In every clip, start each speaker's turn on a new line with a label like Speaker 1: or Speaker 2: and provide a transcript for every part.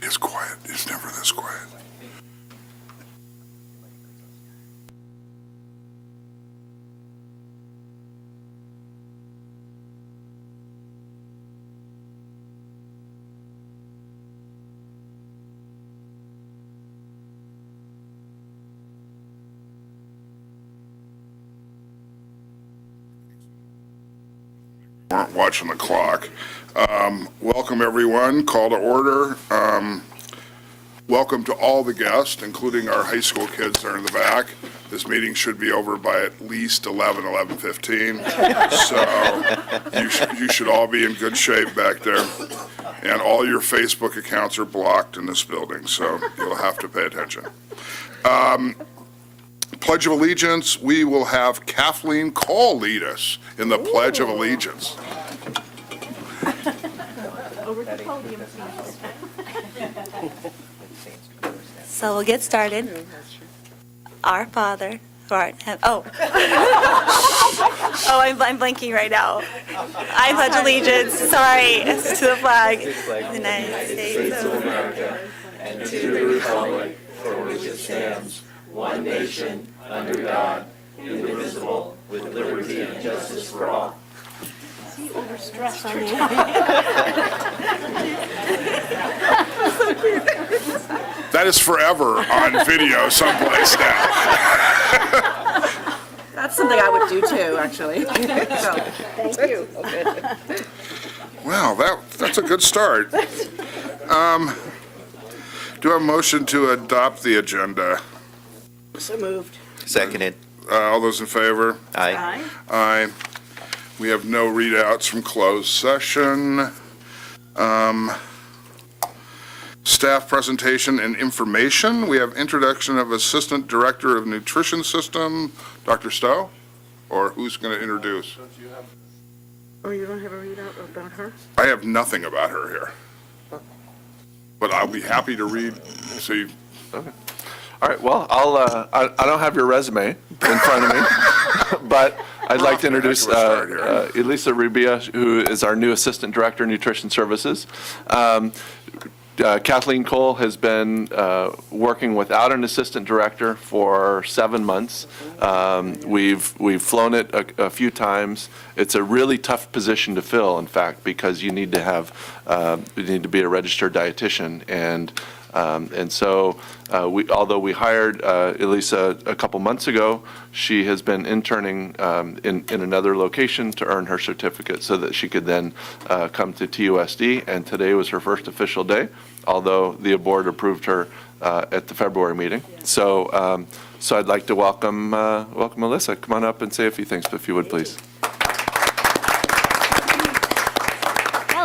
Speaker 1: It's quiet. It's never this quiet. We're watching the clock. Welcome, everyone. Call to order. Welcome to all the guests, including our high school kids that are in the back. This meeting should be over by at least 11:15. So you should all be in good shape back there. And all your Facebook accounts are blocked in this building, so you'll have to pay attention. Pledge of Allegiance, we will have Kathleen Cole lead us in the Pledge of Allegiance.
Speaker 2: Over the podium, please.
Speaker 3: So we'll get started. Our Father, who art in heaven. Oh, I'm blanking right now. I pledge allegiance, sorry, to the flag of the United States of America
Speaker 4: and to the republic for which it stands, one nation, under God, indivisible, with liberty and justice for all.
Speaker 2: He overstressed on me.
Speaker 1: That is forever on video someplace now.
Speaker 5: That's something I would do too, actually. So,
Speaker 2: Thank you.
Speaker 1: Wow, that's a good start. Do I have a motion to adopt the agenda?
Speaker 5: so moved.
Speaker 6: Seconded.
Speaker 1: All those in favor?
Speaker 6: Aye.
Speaker 1: Aye. We have no readouts from closed session. Staff presentation and information. We have introduction of Assistant Director of Nutrition System, Dr. Stowe, or who's going to introduce?
Speaker 5: Oh, you don't have a readout about her?
Speaker 1: I have nothing about her here, but I'll be happy to read. See,
Speaker 7: Okay. All right, well, I don't have your resume in front of me, but I'd like to introduce Elisa Rubia, who is our new Assistant Director of Nutrition Services. Kathleen Cole has been working without an assistant director for 7 months. We've flown it a few times. It's a really tough position to fill, in fact, because you need to be a registered dietitian, and so although we hired Elisa a couple months ago, she has been interning in another location to earn her certificate so that she could then come to TUSD, and today was her first official day, although the board approved her at the February meeting. So I'd like to welcome Elisa. Come on up and say a few things, if you would, please.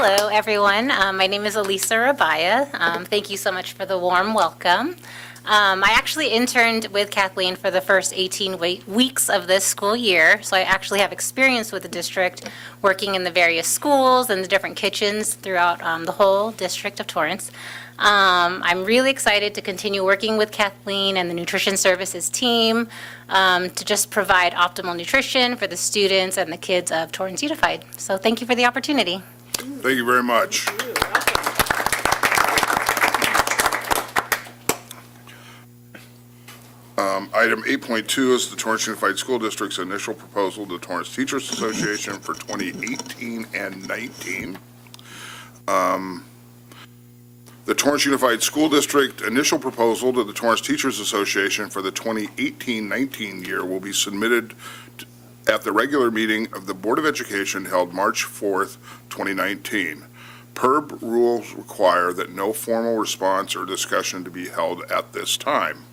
Speaker 8: Hello, everyone. My name is Elisa Rabaya. Thank you so much for the warm welcome. I actually interned with Kathleen for the first 18 weeks of this school year, so I actually have experience with the district working in the various schools and the different kitchens throughout the whole district of Torrance. I'm really excited to continue working with Kathleen and the nutrition services team to just provide optimal nutrition for the students and the kids of Torrance Unified. So thank you for the opportunity.
Speaker 1: thank you very much. Item 8.2 is the Torrance Unified School District's initial proposal to the Torrance Teachers Association for 2018 and 19. The Torrance Unified School District initial proposal to the Torrance Teachers Association for the 2018-19 year will be submitted at the regular meeting of the Board of Education held March 4th, 2019. PERB rules require that no formal response or discussion to be held at this time.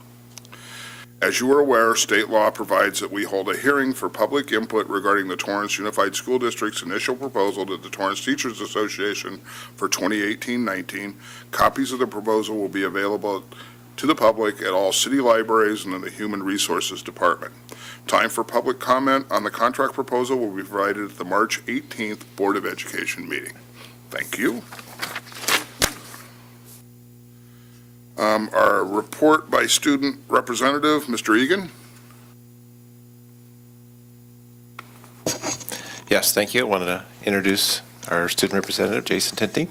Speaker 1: As you are aware, state law provides that we hold a hearing for public input regarding the Torrance Unified School District's initial proposal to the Torrance Teachers Association for 2018-19. Copies of the proposal will be available to the public at all city libraries and in the Human Resources Department. Time for public comment on the contract proposal will be provided at the March 18th Board of Education meeting. Thank you. Our report by student representative, Mr. Egan.
Speaker 6: Yes, thank you. I wanted to introduce our student representative, Jason Tinty.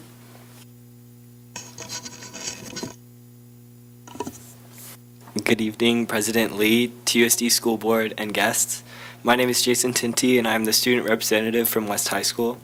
Speaker 9: Good evening, President Lee, TUSD School Board, and guests. My name is Jason Tinty, and I'm the student representative from West High School.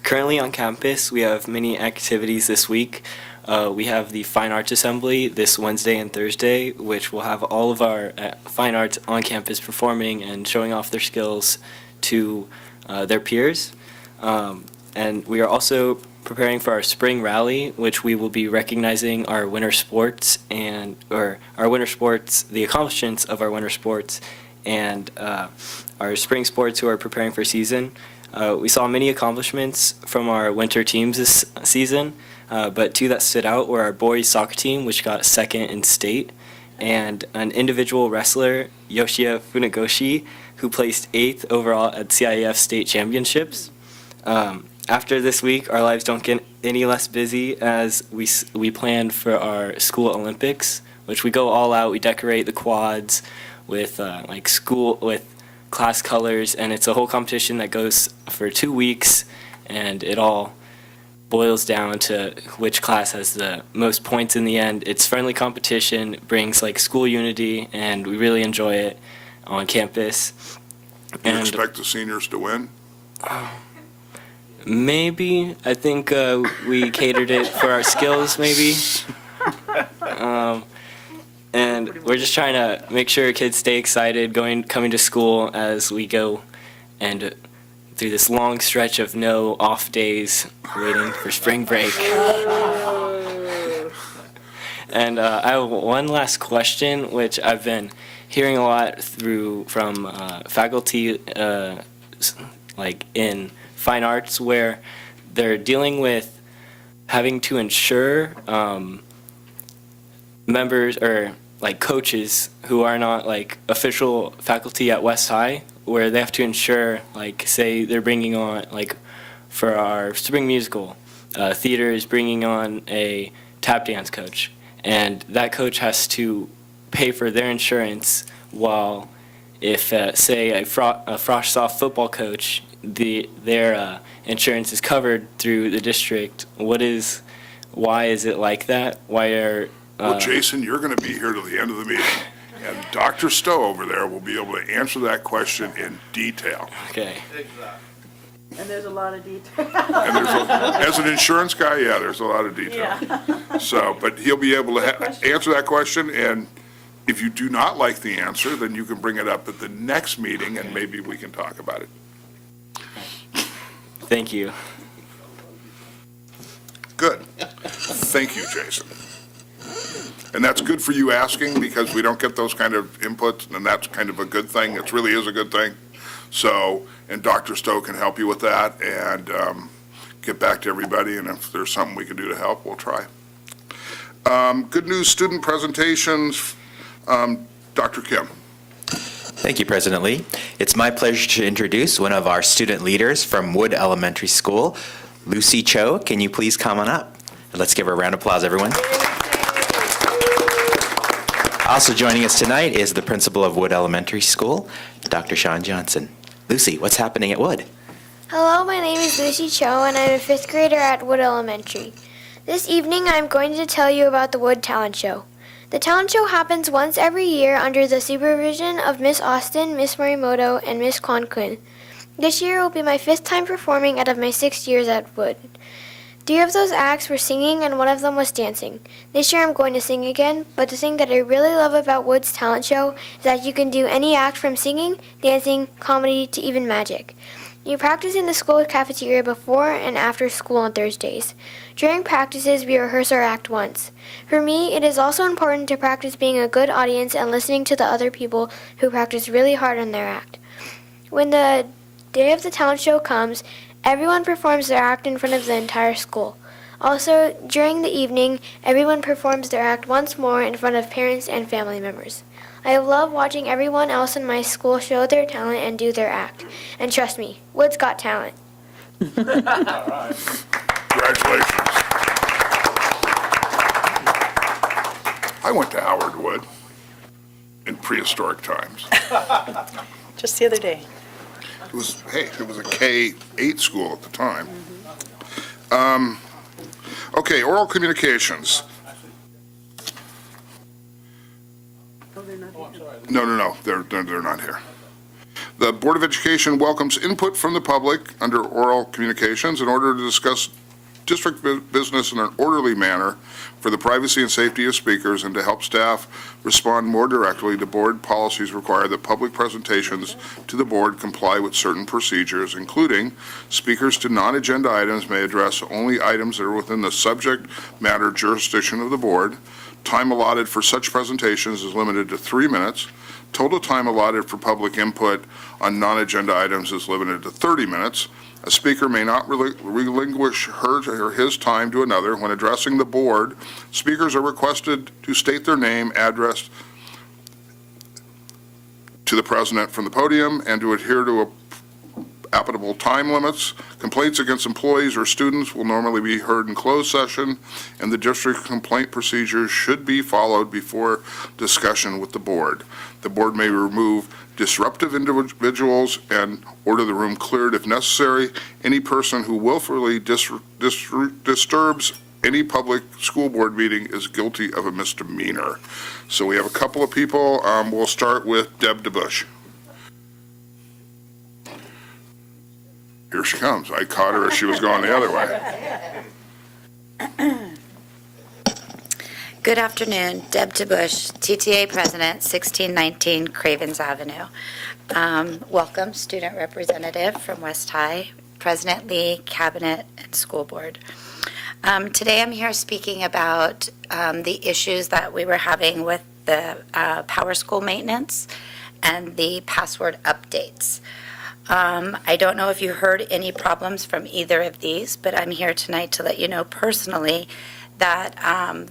Speaker 9: Currently on campus, we have many activities this week. We have the Fine Arts Assembly this Wednesday and Thursday, which will have all of our fine arts on campus performing and showing off their skills to their peers. And we are also preparing for our spring rally, which we will be recognizing our winter sports the accomplishments of our winter sports and our spring sports who are preparing for season. We saw many accomplishments from our winter teams this season, but two that stood out were our boys soccer team, which got second in state, and an individual wrestler, Yoshia Funagoshi, who placed 8th overall at CIF state championships. After this week, our lives don't get any less busy as we plan for our school Olympics, which we go all out. We decorate the quads with with class colors, and it's a whole competition that goes for 2 weeks, and it all boils down to which class has the most points in the end. It's friendly competition, brings school unity, and we really enjoy it on campus.
Speaker 1: You expect the seniors to win?
Speaker 9: Maybe. I think we catered it for our skills, maybe. And we're just trying to make sure kids stay excited coming to school as we go and through this long stretch of no off days waiting for spring break. And I have one last question, which I've been hearing a lot from faculty in fine arts, where they're dealing with having to ensure members or coaches who are not official faculty at West High, where they have to ensure say they're bringing on for our spring musical, theater is bringing on a tap dance coach, and that coach has to pay for their insurance, while if say a frosh soft football coach, their insurance is covered through the district. Why is it like that? Why are
Speaker 1: Well, Jason, you're going to be here till the end of the meeting, and Dr. Stowe over there will be able to answer that question in detail.
Speaker 9: Okay.
Speaker 5: And there's a lot of detail.
Speaker 1: And as an insurance guy, yeah, there's a lot of detail. So, but he'll be able to answer that question, and if you do not like the answer, then you can bring it up at the next meeting, and maybe we can talk about it.
Speaker 9: Thank you.
Speaker 1: Good. Thank you, Jason. And that's good for you asking, because we don't get those kind of inputs, and that's kind of a good thing. It really is a good thing. So, and Dr. Stowe can help you with that and get back to everybody, and if there's something we can do to help, we'll try. Good news student presentations. Dr. Kim.
Speaker 10: Thank you, President Lee. It's my pleasure to introduce one of our student leaders from Wood Elementary School, Lucy Cho. Can you please come on up? And let's give her a round of applause, everyone. Also joining us tonight is the principal of Wood Elementary School, Dr. Sean Johnson. Lucy, what's happening at Wood?
Speaker 11: Hello, my name is Lucy Cho, and I'm a 5th grader at Wood Elementary. This evening, I'm going to tell you about the Wood Talent Show. The talent show happens once every year under the supervision of Miss Austin, Miss Morimoto, and Miss Kwan Quinn. This year will be my 5th time performing out of my 6 years at Wood. 3 of those acts were singing and 1 of them was dancing. This year I'm going to sing again, but the thing that I really love about Wood's talent show is that you can do any act from singing, dancing, comedy, to even magic. You practice in the school cafeteria before and after school on Thursdays. During practices, we rehearse our act once. For me, it is also important to practice being a good audience and listening to the other people who practice really hard on their act. When the day of the talent show comes, everyone performs their act in front of the entire school. Also, during the evening, everyone performs their act once more in front of parents and family members. I love watching everyone else in my school show their talent and do their act. And trust me, Wood's got talent.
Speaker 1: All right. Congratulations. I went to Howard Wood in prehistoric times.
Speaker 5: Just the other day.
Speaker 1: It was a K-8 school at the time. Okay, oral communications.
Speaker 5: Oh, they're not here.
Speaker 1: No, they're not here. The Board of Education welcomes input from the public under oral communications in order to discuss district business in an orderly manner for the privacy and safety of speakers and to help staff respond more directly to board policies require that public presentations to the board comply with certain procedures, including speakers to non-agenda items may address only items that are within the subject matter jurisdiction of the board. Time allotted for such presentations is limited to 3 minutes. Total time allotted for public input on non-agenda items is limited to 30 minutes. A speaker may not relinquish her or his time to another. When addressing the board, speakers are requested to state their name, address to the president from the podium, and to adhere to applicable time limits. Complaints against employees or students will normally be heard in closed session, and the district complaint procedures should be followed before discussion with the board. The board may remove disruptive individuals and order the room cleared if necessary. Any person who willfully disturbs any public school board meeting is guilty of a misdemeanor. So we have a couple of people. We'll start with Deb DeBush. Here she comes. I caught her as she was going the other way.
Speaker 12: Good afternoon, Deb DeBush, TTA President, 1619 Cravens Avenue. Welcome, Student Representative from West High, President Lee, Cabinet, and School Board. Today I'm here speaking about the issues that we were having with the Power School maintenance and the password updates. I don't know if you heard any problems from either of these, but I'm here tonight to let you know personally that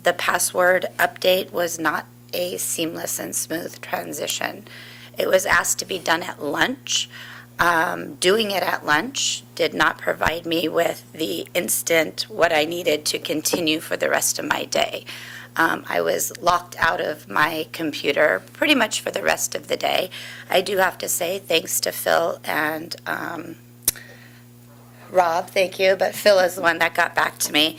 Speaker 12: the password update was not a seamless and smooth transition. It was asked to be done at lunch. Doing it at lunch did not provide me with the instant what I needed to continue for the rest of my day. I was locked out of my computer pretty much for the rest of the day. I do have to say thanks to Phil and Rob, thank you, but Phil is the one that got back to me.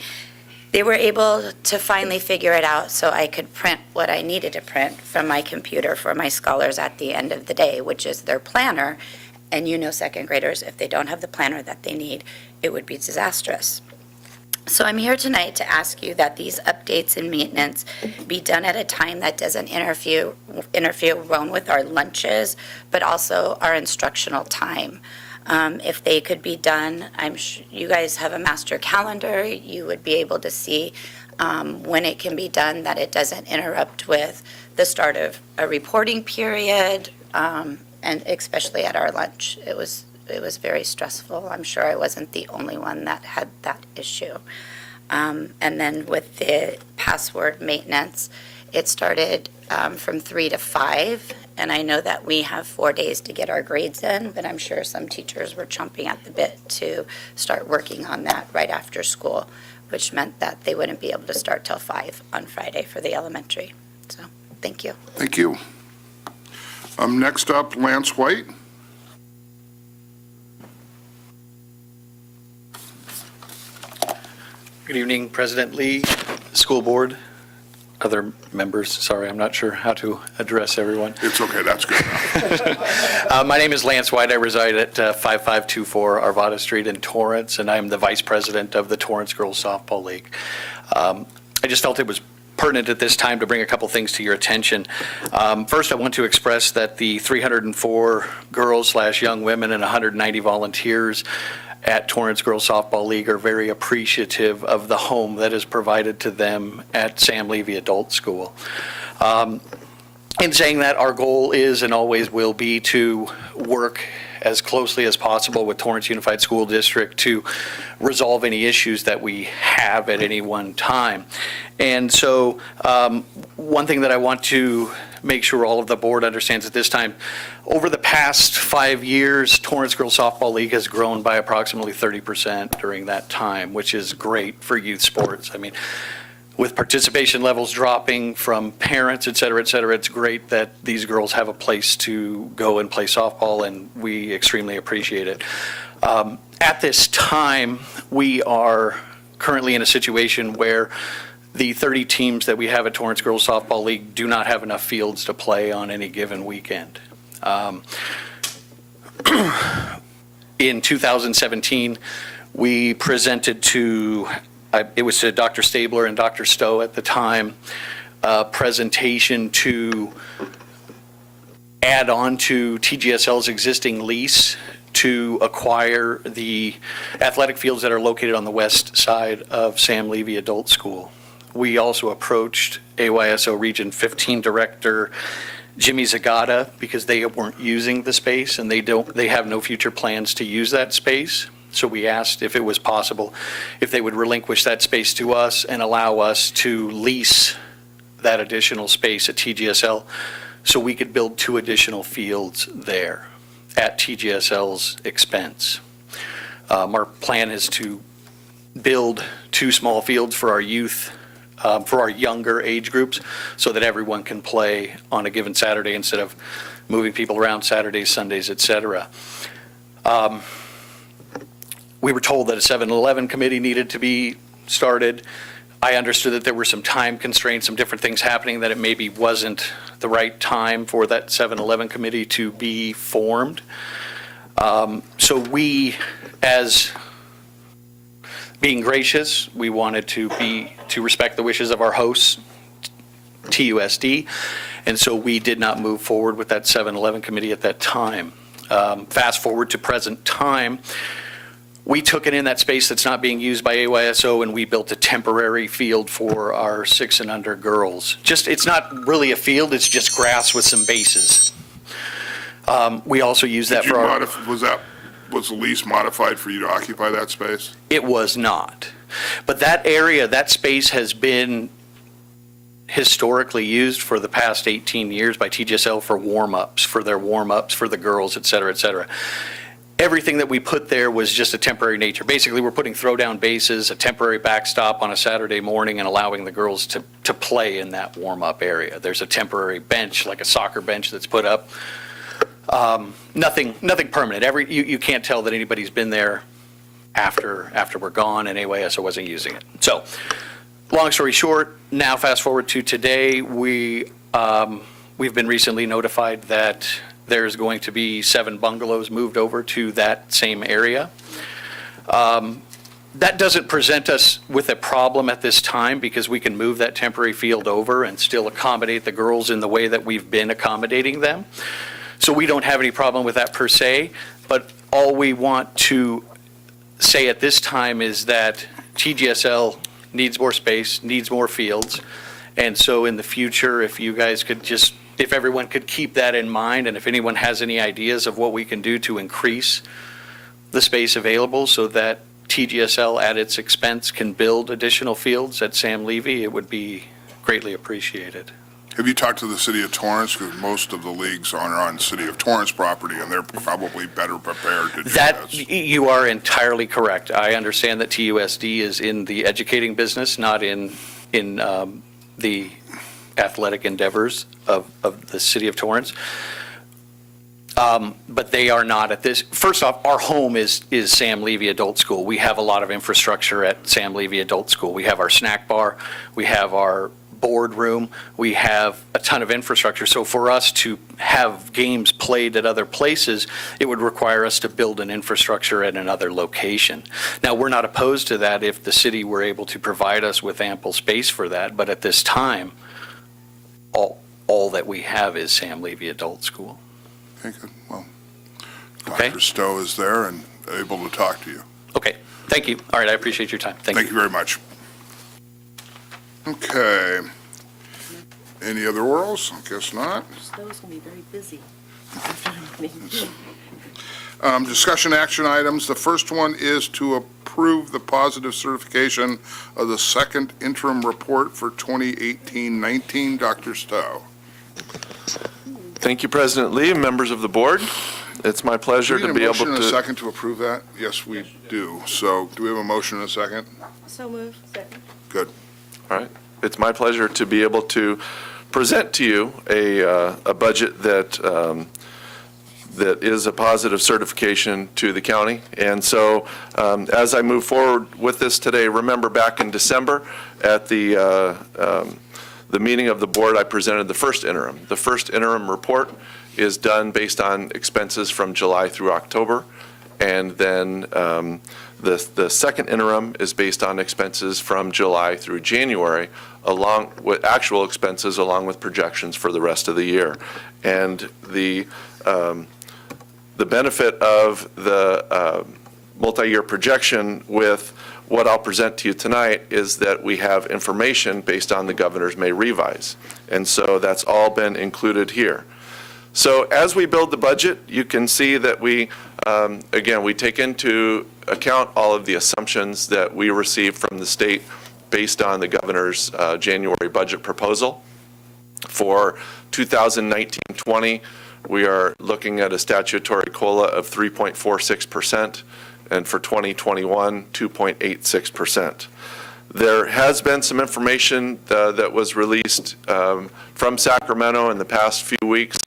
Speaker 12: They were able to finally figure it out so I could print what I needed to print from my computer for my scholars at the end of the day, which is their planner. And you know, second graders, if they don't have the planner that they need, it would be disastrous. So I'm here tonight to ask you that these updates and maintenance be done at a time that doesn't interfere with our lunches, but also our instructional time. If they could be done, I'm sure you guys have a master calendar. You would be able to see when it can be done, that it doesn't interrupt with the start of a reporting period, and especially at our lunch. It was very stressful. I'm sure I wasn't the only one that had that issue. And then with the password maintenance, it started from 3 to 5, and I know that we have 4 days to get our grades in, but I'm sure some teachers were chomping at the bit to start working on that right after school, which meant that they wouldn't be able to start till 5 on Friday for the elementary. So, thank you.
Speaker 1: Thank you. Next up, Lance White.
Speaker 13: Good evening, President Lee, School Board, other members. Sorry, I'm not sure how to address everyone.
Speaker 1: It's okay, that's good enough.
Speaker 13: My name is Lance White. I reside at 5524 Arvada Street in Torrance, and I'm the Vice President of the Torrance Girls Softball League. I just felt it was pertinent at this time to bring a couple things to your attention. First, I want to express that the 304 girls/young women and 190 volunteers at Torrance Girls Softball League are very appreciative of the home that is provided to them at Sam Levy Adult School. In saying that, our goal is and always will be to work as closely as possible with Torrance Unified School District to resolve any issues that we have at any one time. And so one thing that I want to make sure all of the board understands at this time, over the past 5 years, Torrance Girls Softball League has grown by approximately 30% during that time, which is great for youth sports. I mean, with participation levels dropping from parents, et cetera, it's great that these girls have a place to go and play softball, and we extremely appreciate it. At this time, we are currently in a situation where the 30 teams that we have at Torrance Girls Softball League do not have enough fields to play on any given weekend. In 2017, we presented to, it was to Dr. Stabler and Dr. Stowe at the time, a presentation to add on to TGSL's existing lease to acquire the athletic fields that are located on the west side of Sam Levy Adult School. We also approached AYSO Region 15 Director Jimmy Zagata because they weren't using the space and they have no future plans to use that space. So we asked if it was possible if they would relinquish that space to us and allow us to lease that additional space at TGSL so we could build 2 additional fields there at TGSL's expense. Our plan is to build 2 small fields for our youth, for our younger age groups, so that everyone can play on a given Saturday instead of moving people around Saturdays, Sundays, et cetera. We were told that a 7-Eleven committee needed to be started. I understood that there were some time constraints, some different things happening, that it maybe wasn't the right time for that 7-Eleven committee to be formed. So we, as being gracious, we wanted to respect the wishes of our hosts, TUSD, and so we did not move forward with that 7-Eleven committee at that time. Fast forward to present time, we took it in that space that's not being used by AYSO, and we built a temporary field for our 6 and under girls. It's not really a field, it's just grass with some bases. We also use that for our...
Speaker 1: Was the lease modified for you to occupy that space?
Speaker 13: It was not. But that area, that space has been historically used for the past 18 years by TGSL for warm-ups, for their warm-ups for the girls, et cetera, et cetera. Everything that we put there was just a temporary nature. Basically, we're putting throw-down bases, a temporary backstop on a Saturday morning, and allowing the girls to play in that warm-up area. There's a temporary bench, like a soccer bench, that's put up. Nothing permanent. You can't tell that anybody's been there after we're gone, and AYSO wasn't using it. So, long story short, now fast forward to today, we've been recently notified that there's going to be 7 bungalows moved over to that same area. That doesn't present us with a problem at this time because we can move that temporary field over and still accommodate the girls in the way that we've been accommodating them. So we don't have any problem with that per se, but all we want to say at this time is that TGSL needs more space, needs more fields, and so in the future, if you guys could just, if everyone could keep that in mind, and if anyone has any ideas of what we can do to increase the space available so that TGSL at its expense can build additional fields at Sam Levy, it would be greatly appreciated.
Speaker 1: Have you talked to the city of Torrance? Because most of the leagues are on city of Torrance property, and they're probably better prepared to do
Speaker 13: That,
Speaker 1: this.
Speaker 13: you are entirely correct. I understand that TUSD is in the educating business, not in the athletic endeavors of the city of Torrance. But they are not at this. First off, our home is Sam Levy Adult School. We have a lot of infrastructure at Sam Levy Adult School. We have our snack bar, we have our boardroom, we have a ton of infrastructure. So for us to have games played at other places, it would require us to build an infrastructure at another location. Now, we're not opposed to that if the city were able to provide us with ample space for that, but at this time, all that we have is Sam Levy Adult School.
Speaker 1: Okay, good. Well,
Speaker 13: Okay.
Speaker 1: Dr. Stowe is there and able to talk to you.
Speaker 13: Okay, thank you. All right, I appreciate your time. Thank you.
Speaker 1: Thank you very much. Okay. Any other orals? I guess not.
Speaker 5: Those going to be very busy.
Speaker 1: Discussion action items. The first one is to approve the positive certification of the second interim report for 2018-19. Dr. Stowe.
Speaker 7: Thank you, President Lee, and members of the board. It's my pleasure to be able
Speaker 1: Do we need a motion and a
Speaker 7: to...
Speaker 1: second to approve that? Yes, we do. So do we have a motion and a second?
Speaker 5: So moved. Second.
Speaker 1: Good.
Speaker 7: All right. It's my pleasure to be able to present to you a budget that is a positive certification to the county. And so as I move forward with this today, remember back in December at the meeting of the board, I presented the first interim. The first interim report is done based on expenses from July through October. And then the second interim is based on expenses from July through January, along with actual expenses, along with projections for the rest of the year. And the benefit of the multi-year projection with what I'll present to you tonight is that we have information based on the governor's May revise. And so that's all been included here. So as we build the budget, you can see that we, again, we take into account all of the assumptions that we received from the state based on the governor's January budget proposal. For 2019-20, we are looking at a statutory COLA of 3.46%, and for 2021, 2.86%. There has been some information that was released from Sacramento in the past few weeks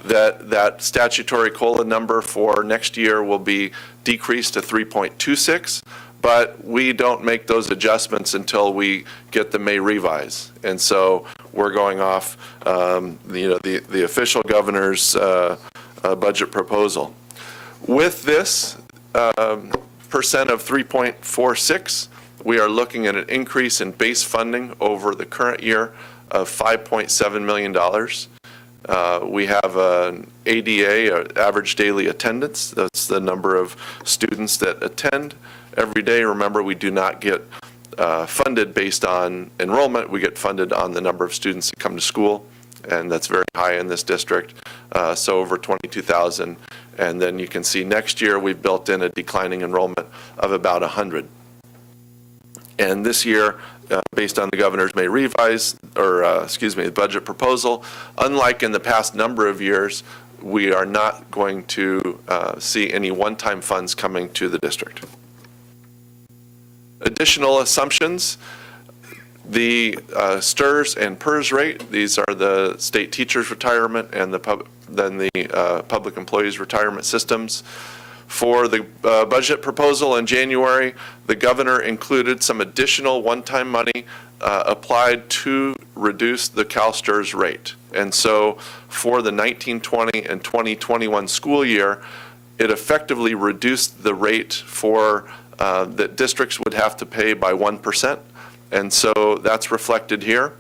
Speaker 7: that statutory COLA number for next year will be decreased to 3.26, but we don't make those adjustments until we get the May revise. And so we're going off the official governor's budget proposal. With this percent of 3.46, we are looking at an increase in base funding over the current year of $5.7 million. We have an ADA, average daily attendance. That's the number of students that attend every day. Remember, we do not get funded based on enrollment. We get funded on the number of students that come to school, and that's very high in this district, so over 22,000. And then you can see next year we've built in a declining enrollment of about 100. And this year, based on the governor's May revise, the budget proposal, unlike in the past number of years, we are not going to see any one-time funds coming to the district. Additional assumptions, the STRS and PERS rate, these are the state teachers' retirement and the public employees' retirement systems. For the budget proposal in January, the governor included some additional one-time money applied to reduce the CalSTRS rate. And so for the 1920 and 2021 school year, it effectively reduced the rate for that districts would have to pay by 1%. And so that's reflected here.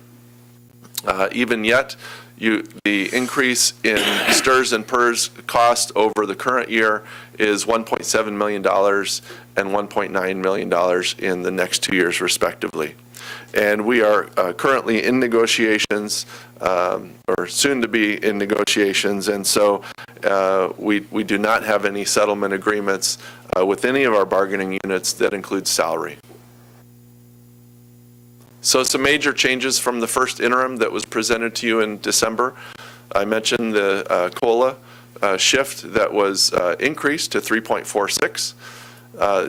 Speaker 7: Even yet, the increase in STRS and PERS cost over the current year is $1.7 million and $1.9 million in the next 2 years, respectively. And we are currently in negotiations, or soon to be in negotiations, and so we do not have any settlement agreements with any of our bargaining units that include salary. So some major changes from the first interim that was presented to you in December. I mentioned the COLA shift that was increased to 3.46.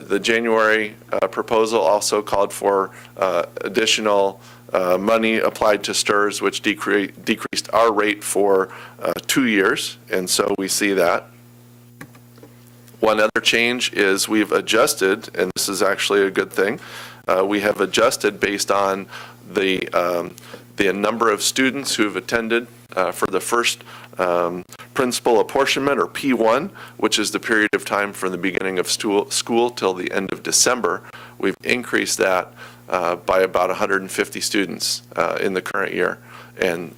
Speaker 7: The January proposal also called for additional money applied to STRS, which decreased our rate for 2 years, and so we see that. One other change is we've adjusted, and this is actually a good thing, we have adjusted based on the number of students who have attended for the first principal apportionment, or P1, which is the period of time from the beginning of school till the end of December. We've increased that by about 150 students in the current year, and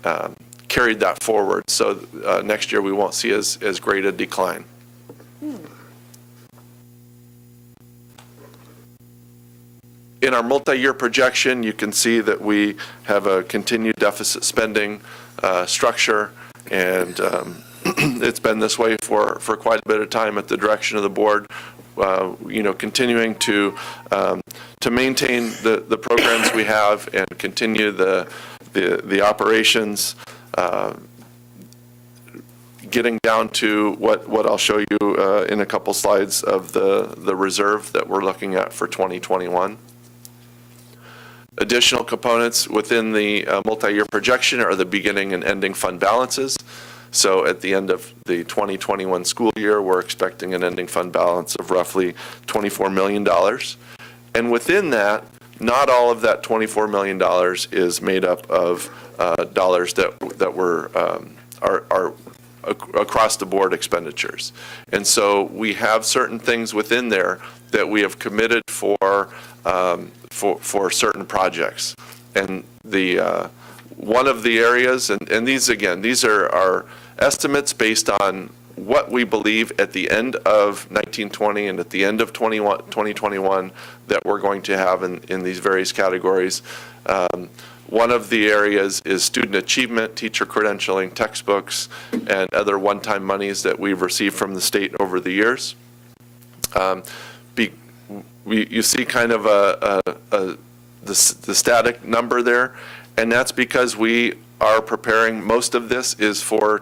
Speaker 7: carried that forward. So next year we won't see as great a decline. In our multi-year projection, you can see that we have a continued deficit spending structure, and it's been this way for quite a bit of time at the direction of the board. Continuing to maintain the programs we have and continue the operations, getting down to what I'll show you in a couple slides of the reserve that we're looking at for 2021. Additional components within the multi-year projection are the beginning and ending fund balances. So at the end of the 2021 school year, we're expecting an ending fund balance of roughly $24 million. And within that, not all of that $24 million is made up of dollars that were are across the board expenditures. And so we have certain things within there that we have committed for certain projects. And the one of the areas, and these again, these are our estimates based on what we believe at the end of 1920 and at the end of 2021 that we're going to have in these various categories. One of the areas is student achievement, teacher credentialing, textbooks, and other one-time monies that we've received from the state over the years. You see kind of the static number there, and that's because we are preparing, most of this is for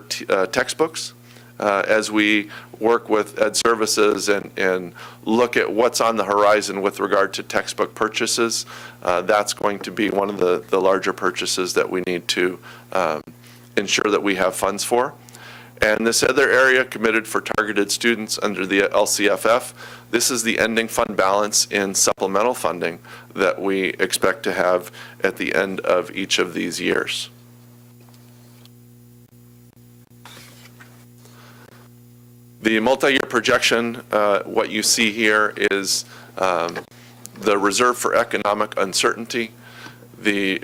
Speaker 7: textbooks. As we work with Ed Services and look at what's on the horizon with regard to textbook purchases, that's going to be one of the larger purchases that we need to ensure that we have funds for. And this other area committed for targeted students under the LCFF, this is the ending fund balance in supplemental funding that we expect to have at the end of each of these years. The multi-year projection, what you see here is the reserve for economic uncertainty. The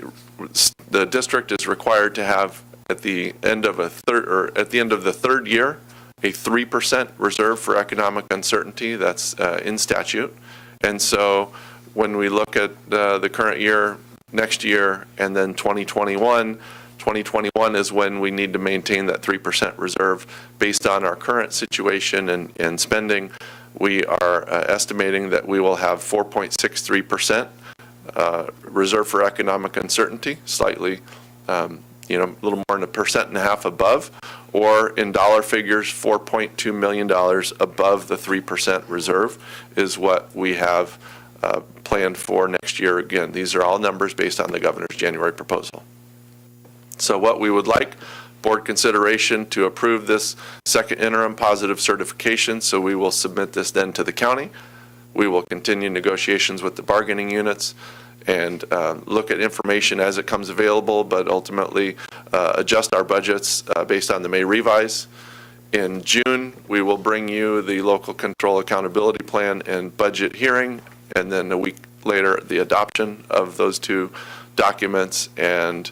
Speaker 7: district is required to have at the end of the third year a 3% reserve for economic uncertainty. That's in statute. And so when we look at the current year, next year, and then 2021 is when we need to maintain that 3% reserve. Based on our current situation and spending, we are estimating that we will have 4.63% reserve for economic uncertainty, slightly, a little more than 1.5% above, or in dollar figures, $4.2 million above the 3% reserve is what we have planned for next year. Again, these are all numbers based on the governor's January proposal. So what we would like, board consideration to approve this second interim positive certification, so we will submit this then to the county. We will continue negotiations with the bargaining units and look at information as it comes available, but ultimately adjust our budgets based on the May revise. In June, we will bring you the local control accountability plan and budget hearing, and then a week later, the adoption of those two documents, and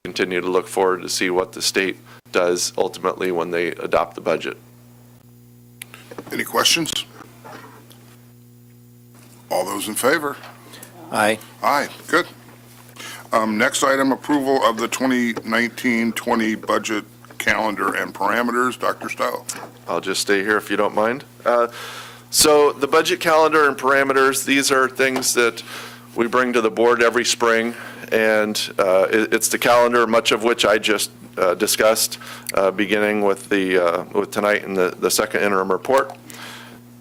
Speaker 7: continue to look forward to see what the state does ultimately when they adopt the budget.
Speaker 1: Any questions? All those in favor?
Speaker 6: Aye.
Speaker 1: Aye, good. Next item, approval of the 2019-20 budget calendar and parameters. Dr. Stowe.
Speaker 7: I'll just stay here if you don't mind. So the budget calendar and parameters, these are things that we bring to the board every spring, and it's the calendar, much of which I just discussed, beginning with with tonight in the second interim report.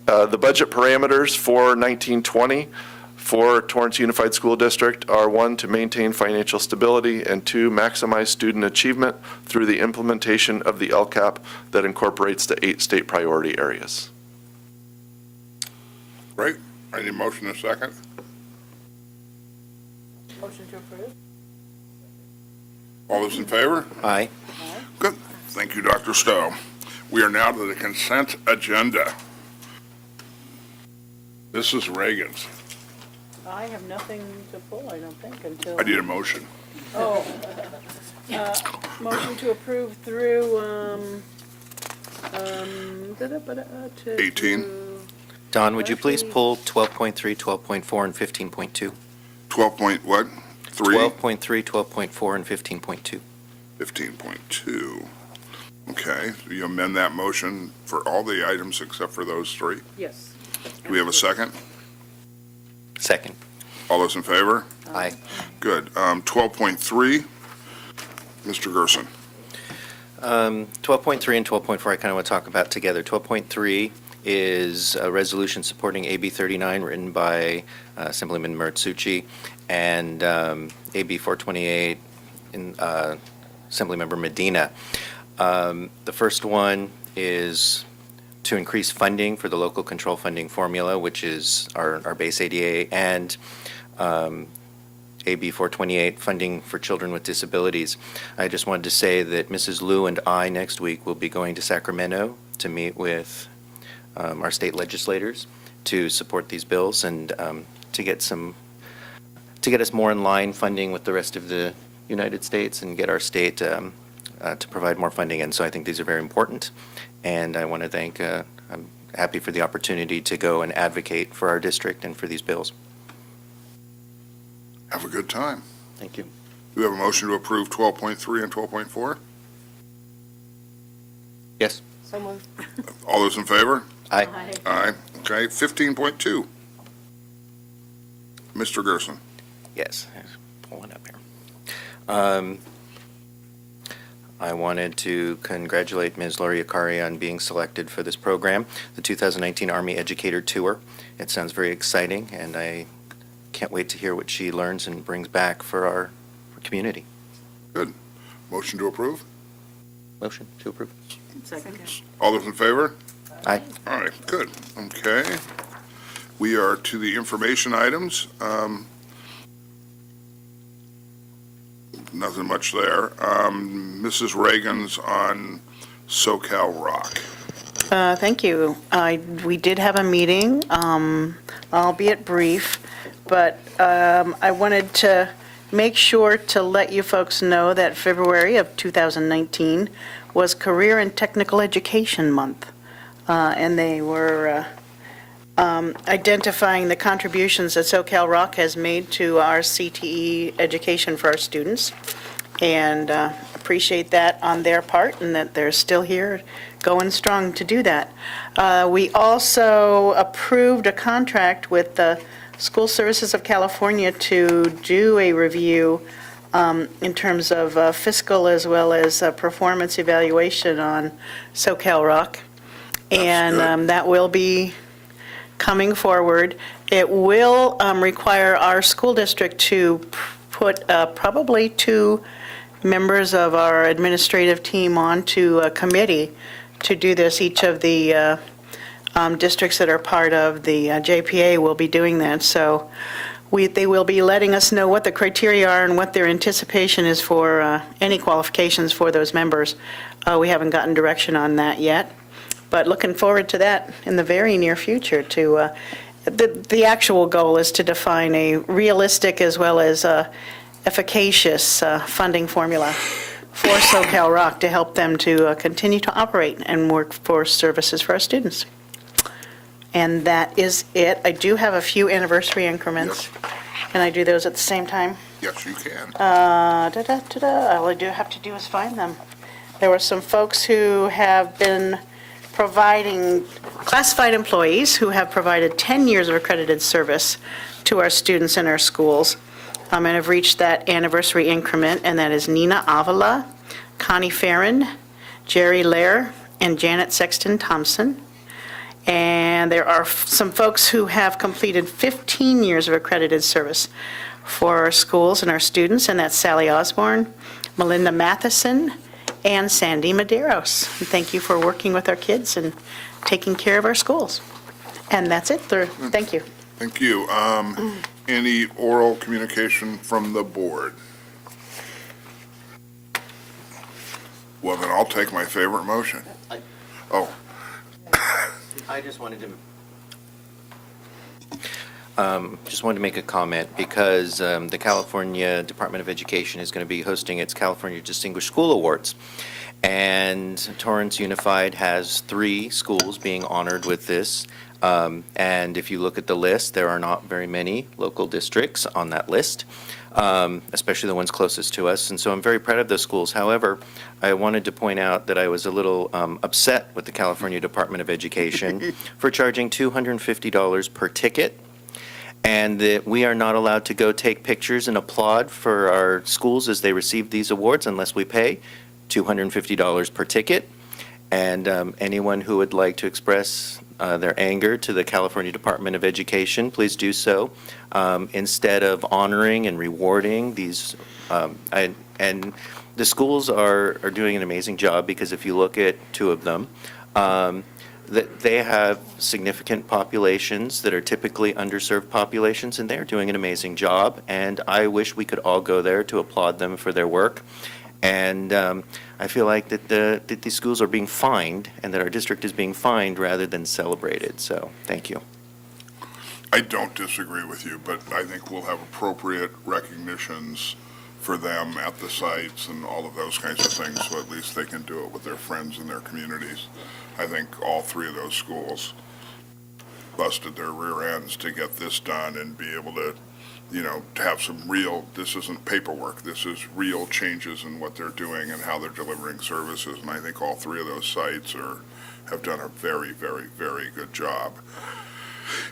Speaker 7: The budget parameters for 1920 for Torrance Unified School District are 1, to maintain financial stability, and 2, maximize student achievement through the implementation of the LCAP that incorporates the 8 state priority areas.
Speaker 1: Great. I need a motion in a second.
Speaker 5: Motion to approve?
Speaker 1: All those in favor?
Speaker 6: Aye.
Speaker 1: Good. Thank you, Dr. Stowe. We are now to the consent agenda. This is Reagan's.
Speaker 5: I have nothing to pull, I don't think, until.
Speaker 1: I need a motion.
Speaker 5: Oh. Motion to approve through, to.
Speaker 1: 18.
Speaker 6: Don, would you please pull 12.3, 12.4, and 15.2?
Speaker 1: 12 point what? 3?
Speaker 6: 12.3, 12.4, and 15.2.
Speaker 1: 15.2. Okay, so you amend that motion for all the items except for those 3?
Speaker 5: Yes.
Speaker 1: Do we have a second?
Speaker 6: Second.
Speaker 1: All those in favor?
Speaker 6: Aye.
Speaker 1: Good. 12.3, Mr. Gerson.
Speaker 6: 12.3 and 12.4 I kind of want to talk about together. 12.3 is a resolution supporting AB 39 written by Assemblyman Maritsuchi and AB 428 in Assemblymember Medina. The first one is to increase funding for the local control funding formula, which is our base ADA, and AB 428, funding for children with disabilities. I just wanted to say that Mrs. Liu and I next week will be going to Sacramento to meet with our state legislators to support these bills and to get us more in line funding with the rest of the United States and get our state to provide more funding. And so I think these are very important. And I want to thank, I'm happy for the opportunity to go and advocate for our district and for these bills.
Speaker 1: Have a good time.
Speaker 6: Thank you.
Speaker 1: Do we have a motion to approve 12.3 and 12.4?
Speaker 6: Yes.
Speaker 5: So moved.
Speaker 1: All those in favor?
Speaker 6: Aye.
Speaker 1: Aye. Okay, 15.2. Mr. Gerson.
Speaker 6: Yes. Pull it up here. I wanted to congratulate Ms. Lori Akari on being selected for this program, the 2019 Army Educator Tour. It sounds very exciting, and I can't wait to hear what she learns and brings back for our community.
Speaker 1: Good. Motion to approve?
Speaker 6: Motion to approve.
Speaker 5: Second.
Speaker 1: All those in favor?
Speaker 6: Aye.
Speaker 1: All right, good. Okay. We are to the information items. Nothing much there. Mrs. Reagan's on SoCal Rock.
Speaker 5: Thank you. We did have a meeting, albeit brief, but I wanted to make sure to let you folks know that February of 2019 was Career and Technical Education Month, and they were identifying the contributions that SoCal Rock has made to our CTE education for our students, and appreciate that on their part and that they're still here going strong to do that. We also approved a contract with the School Services of California to do a review in terms of fiscal as well as performance evaluation on SoCal Rock. And that will be coming forward. It will require our school district to put probably 2 members of our administrative team onto a committee to do this. Each of the districts that are part of the JPA will be doing that. So they will be letting us know what the criteria are and what their anticipation is for any qualifications for those members. We haven't gotten direction on that yet, but looking forward to that in the very near future. The actual goal is to define a realistic as well as efficacious funding formula for SoCal Rock to help them to continue to operate and workforce services for our students. And that is it. I do have a few anniversary increments. Can I do those at the same time?
Speaker 1: Yes, you can.
Speaker 5: All I do have to do is find them. There were some folks who have been providing, classified employees who have provided 10 years of accredited service to our students in our schools, and have reached that anniversary increment, and that is Nina Avila, Connie Farron, Jerry Lair, and Janet Sexton Thompson. And there are some folks who have completed 15 years of accredited service for our schools and our students, and that's Sally Osborne, Melinda Matheson, and Sandy Medeiros. And thank you for working with our kids and taking care of our schools. And that's it. Thank you.
Speaker 1: Thank you. Any oral communication from the board? Well, then I'll take my favorite motion. Oh.
Speaker 6: I just wanted to make a comment because the California Department of Education is going to be hosting its California Distinguished School Awards. And Torrance Unified has 3 schools being honored with this. And if you look at the list, there are not very many local districts on that list, especially the ones closest to us. And so I'm very proud of those schools. However, I wanted to point out that I was a little upset with the California Department of Education for charging $250 per ticket, and that we are not allowed to go take pictures and applaud for our schools as they receive these awards unless we pay $250 per ticket. And anyone who would like to express their anger to the California Department of Education, please do so. Instead of honoring and rewarding these, and the schools are doing an amazing job, because if you look at two of them, that they have significant populations that are typically underserved populations, and they're doing an amazing job. And I wish we could all go there to applaud them for their work. And I feel like that these schools are being fined, and that our district is being fined rather than celebrated. So, thank you.
Speaker 1: I don't disagree with you, but I think we'll have appropriate recognitions for them at the sites and all of those kinds of things, so at least they can do it with their friends and their communities. I think all three of those schools busted their rear ends to get this done and be able to, to have some real, this isn't paperwork, this is real changes in what they're doing and how they're delivering services. And I think all three of those sites have done a very, very, very good job.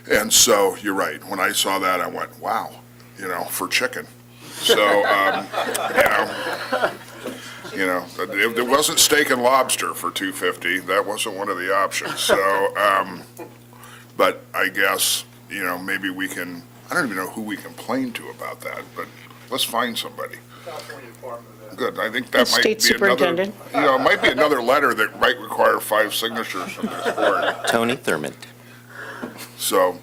Speaker 1: And so, you're right, when I saw that, I went, wow, for chicken. So, if there wasn't steak and lobster for $2.50, that wasn't one of the options. So, but I guess, maybe we can, I don't even know who we complain to about that, but let's find somebody. Good, I think that might be
Speaker 5: State Superintendent.
Speaker 1: It might be another letter that might require 5 signatures from this board.
Speaker 6: Tony Thurmond.
Speaker 1: So,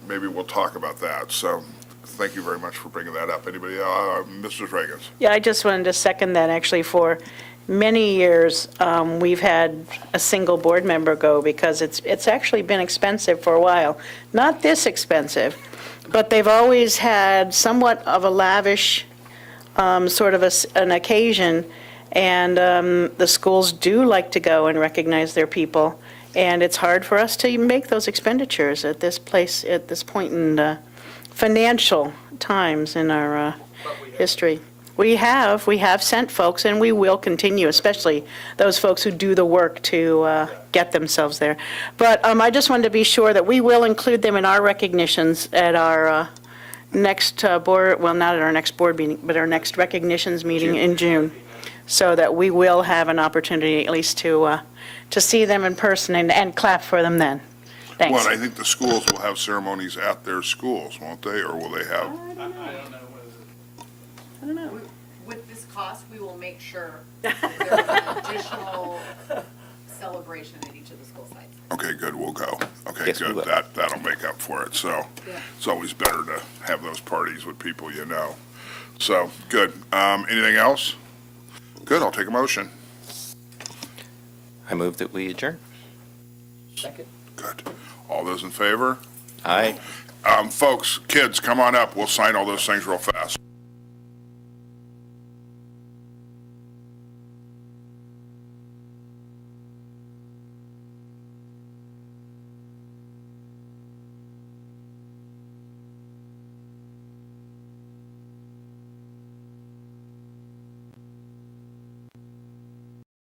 Speaker 1: maybe we'll talk about that. So, thank you very much for bringing that up. Anybody, Mrs. Reagans?
Speaker 5: Yeah, I just wanted to second that. Actually, for many years, we've had a single board member go, because it's actually been expensive for a while. Not this expensive, but they've always had somewhat of a lavish sort of an occasion, and the schools do like to go and recognize their people, and it's hard for us to make those expenditures at this point in financial times in our history. We have sent folks, and we will continue, especially those folks who do the work to get themselves there. But I just wanted to be sure that we will include them in our recognitions at our next board, well, not at our next board meeting, but our next recognitions meeting in June, so that we will have an opportunity at least to see them in person and clap for them then. Thanks.
Speaker 1: Well, I think the schools will have ceremonies at their schools, won't they? Or will they have?
Speaker 5: I don't know.
Speaker 14: With this cost, we will make sure that there's an additional celebration at each of the school sites.
Speaker 1: Okay, good, we'll go. Okay,
Speaker 6: Yes, we
Speaker 1: good,
Speaker 6: will.
Speaker 1: that'll make up for it. So it's always better to have those parties with people you know. So, good. Anything else? Good, I'll take a motion.
Speaker 6: I move that we adjourn.
Speaker 4: Second.
Speaker 1: Good. All those in favor?
Speaker 6: Aye.
Speaker 1: Folks, kids, come on up. We'll sign all those things real fast.